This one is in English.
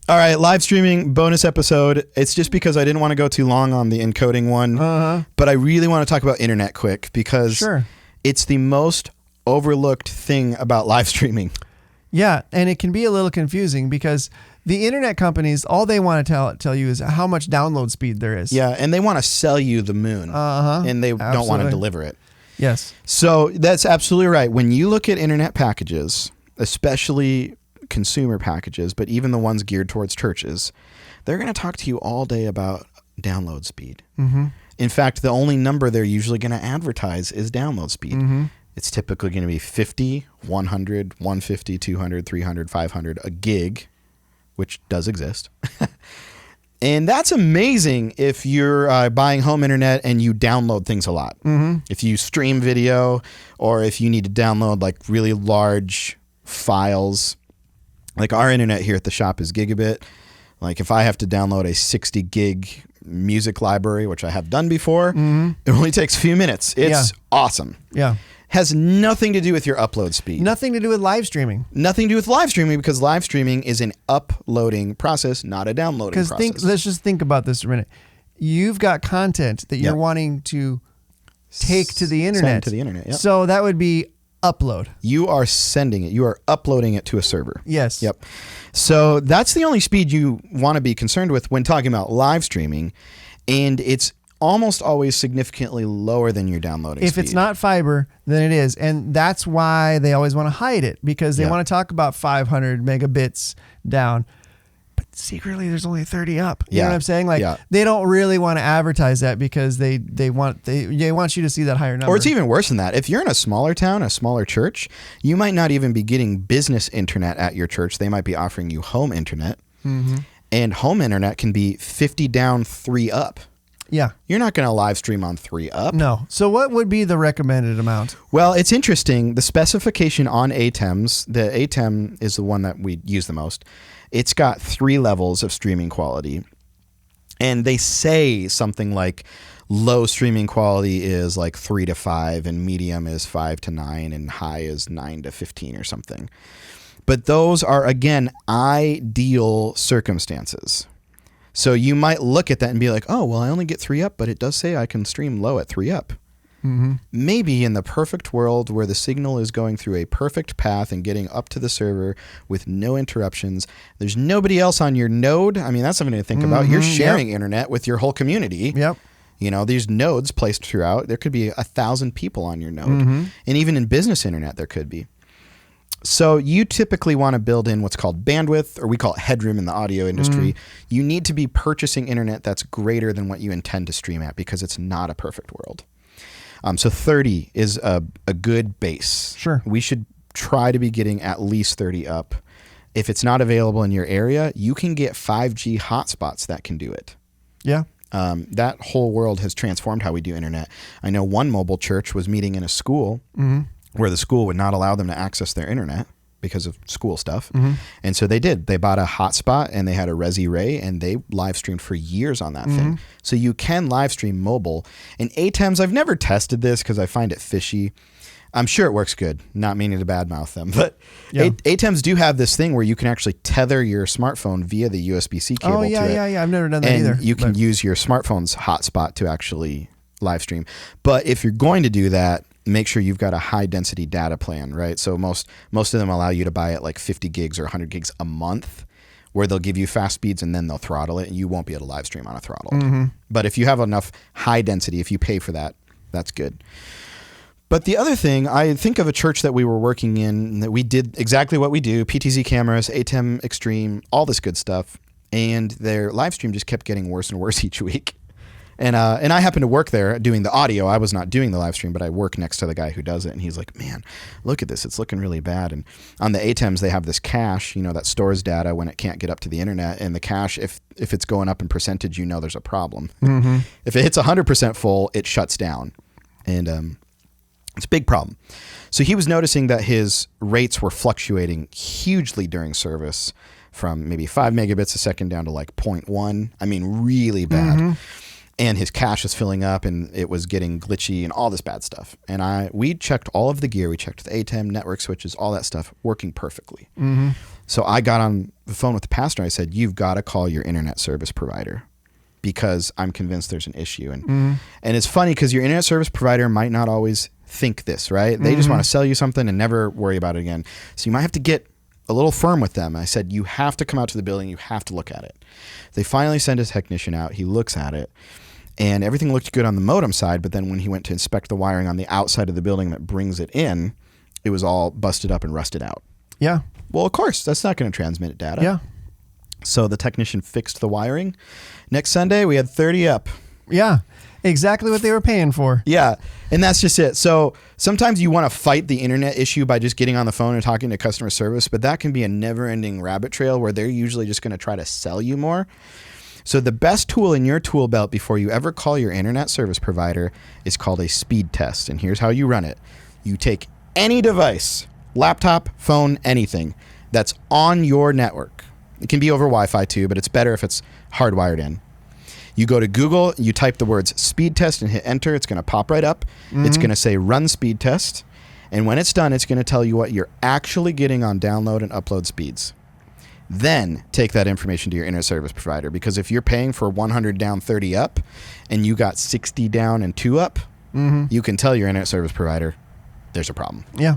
All right, live streaming bonus episode. It's just because I didn't want to go too long on the encoding one, but I really want to talk about internet quick because it's the most overlooked thing about live streaming. Yeah, and it can be a little confusing because the internet companies, all they want to tell you is how much download speed there is. Yeah, and they want to sell you the moon, and they don't want to deliver it. Yes. So that's absolutely right. When you look at internet packages, especially consumer packages, but even the ones geared towards churches, they're going to talk to you all day about download speed. In fact, the only number they're usually going to advertise is download speed. It's typically going to be 50, 100, 150, 200, 300, 500, a gig, which does exist. And that's amazing if you're buying home internet and you download things a lot. If you stream video or if you need to download like really large files. Like our internet here at the shop is gigabit. Like if I have to download a 60 gig music library, which I have done before, it only takes a few minutes. It's awesome. Yeah. Has nothing to do with your upload speed. Nothing to do with live streaming. Nothing to do with live streaming because live streaming is an uploading process, not a downloading process. Let's just think about this for a minute. You've got content that you're wanting to take to the internet. Send to the internet, yep. So that would be upload. You are sending it. You are uploading it to a server. Yes. Yep. So that's the only speed you want to be concerned with when talking about live streaming. And it's almost always significantly lower than your downloading speed. If it's not fiber, then it is. And that's why they always want to hide it because they want to talk about 500 megabits down. But secretly there's only 30 up. You know what I'm saying? Like they don't really want to advertise that because they want you to see that higher number. Or it's even worse than that. If you're in a smaller town, a smaller church, you might not even be getting business internet at your church. They might be offering you home internet. And home internet can be 50 down, 3 up. Yeah. You're not going to live stream on 3 up. No. So what would be the recommended amount? Well, it's interesting. The specification on ATEMs, the ATEM is the one that we use the most. It's got 3 levels of streaming quality. And they say something like low streaming quality is like 3 to 5 and medium is 5 to 9 and high is 9 to 15 or something. But those are, again, ideal circumstances. So you might look at that and be like, oh, well, I only get 3 up, but it does say I can stream low at 3 up. Maybe in the perfect world where the signal is going through a perfect path and getting up to the server with no interruptions, there's nobody else on your node. I mean, that's something to think about. You're sharing internet with your whole community. You know, these nodes placed throughout. There could be 1,000 people on your node. And even in business internet, there could be. So you typically want to build in what's called bandwidth, or we call it headroom in the audio industry. You need to be purchasing internet that's greater than what you intend to stream at because it's not a perfect world. So 30 is a good base. Sure. We should try to be getting at least 30 up. If it's not available in your area, you can get 5G hotspots that can do it. Yeah. That whole world has transformed how we do internet. I know one mobile church was meeting in a school where the school would not allow them to access their internet because of school stuff. And so they did. They bought a hotspot and they had a Resi Ray and they live streamed for years on that thing. So you can live stream mobile. And ATEMs, I've never tested this because I find it fishy. I'm sure it works good, not meaning to badmouth them. But ATEMs do have this thing where you can actually tether your smartphone via the USB-C cable to it. Yeah. I've never done that either. And you can use your smartphone's hotspot to actually live stream. But if you're going to do that, make sure you've got a high density data plan, right? So most of them allow you to buy it like 50 gigs or 100 gigs a month where they'll give you fast speeds and then they'll throttle it and you won't be able to live stream on a throttle. But if you have enough high density, if you pay for that, that's good. But the other thing, I think of a church that we were working in that we did exactly what we do, PTZ cameras, ATEM Extreme, all this good stuff. And their live stream just kept getting worse and worse each week. And I happen to work there doing the audio. I was not doing the live stream, but I work next to the guy who does it. And he's like, man, look at this. It's looking really bad. And on the ATEMs, they have this cache, that stores data when it can't get up to the internet. And the cache, if it's going up in percentage, there's a problem. If it hits 100% full, it shuts down. And it's a big problem. So he was noticing that his rates were fluctuating hugely during service from maybe 5 megabits a second down to like 0.1. I mean, really bad. and his cache was filling up and it was getting glitchy and all this bad stuff. And we checked all of the gear. We checked the ATEM, network switches, all that stuff working perfectly. Mm-hmm. So I got on the phone with the pastor. I said, you've got to call your internet service provider because I'm convinced there's an issue. And it's funny because your internet service provider might not always think this, right? They just want to sell you something and never worry about it again. So you might have to get a little firm with them. I said, you have to come out to the building. You have to look at it. They finally send his technician out. He looks at it. And everything looked good on the modem side, but then when he went to inspect the wiring on the outside of the building that brings it in, it was all busted up and rusted out. Yeah. Well, of course, that's not going to transmit data. Yeah. So the technician fixed the wiring. Next Sunday, we had 30 up. Yeah. Exactly what they were paying for. Yeah. And that's just it. So sometimes you want to fight the internet issue by just getting on the phone and talking to customer service, but that can be a never-ending rabbit trail where they're usually just going to try to sell you more. So the best tool in your tool belt before you ever call your internet service provider is called a speed test. And here's how you run it. You take any device, laptop, phone, anything that's on your network. It can be over Wi-Fi too, but it's better if it's hardwired in. You go to Google, you type the words speed test and hit enter. It's going to pop right up. It's going to say run speed test. And when it's done, it's going to tell you what you're actually getting on download and upload speeds. Then take that information to your internet service provider, because if you're paying for 100 down, 30 up, and you got 60 down and 2 up, you can tell your internet service provider there's a problem. Yeah.